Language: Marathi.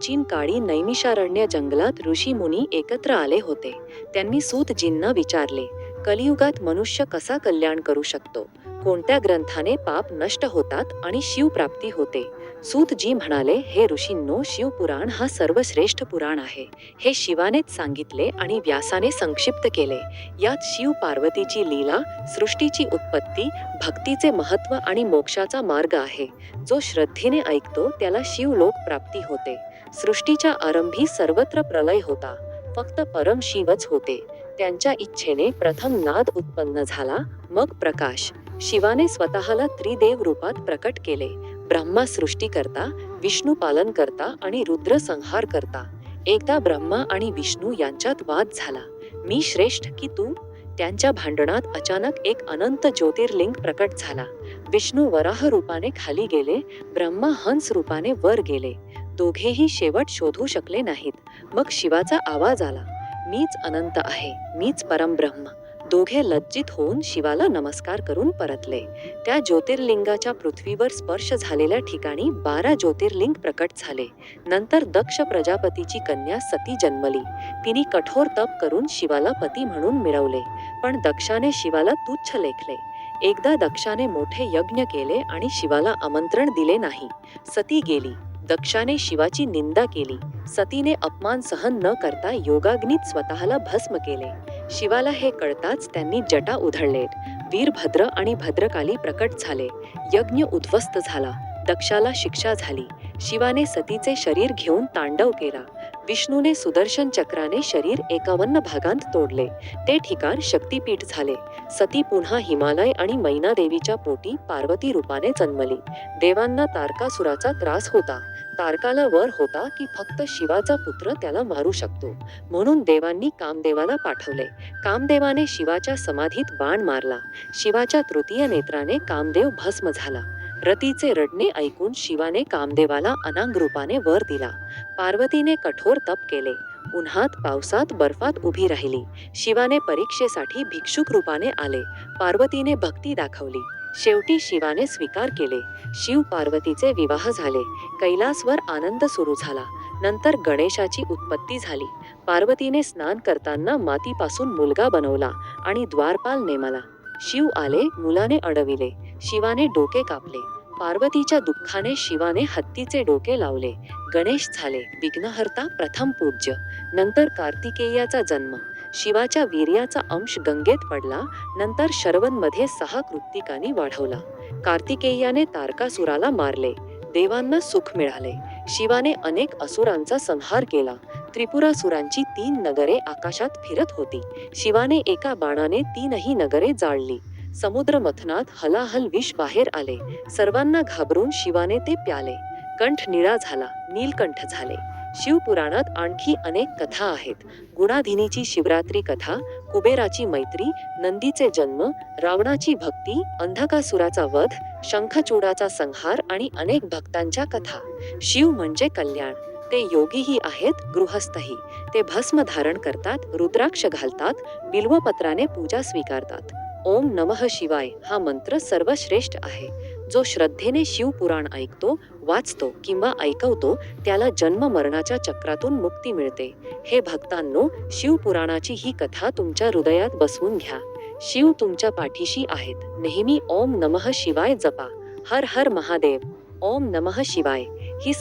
प्राचीन काळी नैमिषारण्य जंगलात ऋषी मुनी एकत्र आले होते. त्यांनी सूतजींना विचारले, कलियुगात मनुष्य कसा कल्याण करू शकतो? कोणत्या ग्रंथाने पाप नष्ट होतात आणि शिवप्राप्ती होते? सूतजी म्हणाले, हे ऋषींनो, शिवपुराण हा सर्वश्रेष्ठ पुराण आहे. हे शिवानेच सांगितले आणि व्यासाने संक्षिप्त केले. यात शिव पार्वतीची लीला, सृष्टीची उत्पत्ती, भक्तीचे महत्त्व आणि मोक्षाचा मार्ग आहे. जो श्रद्धेने ऐकतो त्याला शिवलोक प्राप्ती होते. सृष्टीच्या आरंभी सर्वत्र प्रलय होता. फक्त परम शिवच होते. त्यांच्या इच्छेने प्रथम नाद उत्पन्न झाला, मग प्रकाश. शिवाने स्वतःला त्रिदेव रूपात प्रकट केले. ब्रह्मा सृष्टी करता, विष्णू पालन करता आणि रुद्र संहार करता. एकदा ब्रह्मा आणि विष्णू यांच्यात वाद झाला. मी श्रेष्ठ की तू? त्यांच्या भांडणात अचानक एक अनंत ज्योतिर्लिंग प्रकट झाला. विष्णू वराह रूपाने खाली गेले, ब्रह्मा हंस रूपाने वर गेले. दोघेही शेवट शोधू शकले नाहीत. मग शिवाचा आवाज आला, मीच अनंत आहे, मीच परमब्रह्म. दोघे लज्जित होऊन शिवाला नमस्कार करून परतले. त्या ज्योतिर्लिंगाच्या पृथ्वीवर स्पर्श झालेल्या ठिकाणी 12 ज्योतिर्लिंग प्रकट झाले. नंतर दक्ष प्रजापतीची कन्या सती जन्मली. तिने कठोर तप करून शिवाला पती म्हणून मिळवले. पण दक्षाने शिवाला तुच्छ लेखले. एकदा दक्षाने मोठे यज्ञ केले आणि शिवाला आमंत्रण दिले नाही. सती गेली. दक्षाने शिवाची निंदा केली. सतीने अपमान सहन न करता योगाग्नीत स्वतःला भस्म केले. शिवाला हे कळताच त्यांनी जटा उधळले. वीरभद्र आणि भद्रकाली प्रकट झाले. यज्ञ उद्ध्वस्त झाला. दक्षाला शिक्षा झाली. शिवाने सतीचे शरीर घेऊन तांडव केला. विष्णूने सुदर्शन चक्राने शरीर 51 भागांत तोडले. ते ठिकाण शक्तीपीठ झाले. सती पुन्हा हिमालय आणि मैनादेवीच्या पोटी पार्वती रूपाने जन्मली. देवांना तारकासुराचा त्रास होता. तारकाला वर होता की फक्त शिवाचा पुत्र त्याला मारू शकतो. म्हणून देवांनी कामदेवाला पाठवले. कामदेवाने शिवाच्या समाधीत बाण मारला. शिवाच्या तृतीय नेत्राने कामदेव भस्म झाला. रतीचे रडणे ऐकून शिवाने कामदेवाला अनांग रूपाने वर दिला. पार्वतीने कठोर तप केले. उन्हात, पावसात, बर्फात उभी राहिली. शिवाने परीक्षेसाठी भिक्षुक रूपाने आले. पार्वतीने भक्ती दाखवली. शेवटी शिवाने स्वीकार केले. शिव पार्वतीचे विवाह झाले. कैलासवर आनंद सुरू झाला. नंतर गणेशाची उत्पत्ती झाली. पार्वतीने स्नान करताना मातीपासून मुलगा बनवला आणि द्वारपाल नेमला. शिव आले, मुलाने अडविले. शिवाने डोके कापले. पार्वतीच्या दुःखाने शिवाने हत्तीचे डोके लावले. गणेश झाले विघ्नहर्ता, प्रथम पूज्य. नंतर कार्तिकेयाचा जन्म. शिवाच्या वीर्याचा अंश गंगेत पडला. नंतर शरवणमध्ये 6 कृत्तिकांनी वाढवला. कार्तिकेयाने तारकासुराला मारले. देवांना सुख मिळाले. शिवाने अनेक असुरांचा संहार केला. त्रिपुरासुरांची 3 नगरे आकाशात फिरत होती. शिवाने एका बाणाने 3ही नगरे जाळली. समुद्र मथनात हलाहल विष बाहेर आले. सर्वांना घाबरून शिवाने ते प्याले. कंठ निळा झाला, नीलकंठ झाले. शिवपुराणात आणखी अनेक कथा आहेत. गुणाधिनीची शिवरात्री कथा, कुबेराची मैत्री, नंदीचे जन्म, रावणाची भक्ती, अंधकासुराचा वध, शंखचूडाचा संहार आणि अनेक भक्तांच्या कथा. शिव म्हणजे कल्याण. ते योगीही आहेत, गृहस्थही. ते भस्म धारण करतात, रुद्राक्ष घालतात, बिल्वपत्राने पूजा स्वीकारतात. ओम नमः शिवाय हा मंत्र सर्वश्रेष्ठ आहे. जो श्रद्धेने शिवपुराण ऐकतो, वाचतो किंवा ऐकवतो त्याला जन्म मरणाच्या चक्रातून मुक्ती मिळते. हे भक्तांनो, शिवपुराणाची ही कथा तुमच्या हृदयात बसवून घ्या. शिव तुमच्या पाठीशी आहेत. नेहमी ओम नमः शिवाय जपा. हर हर महादेव. ओम नमः शिवाय ही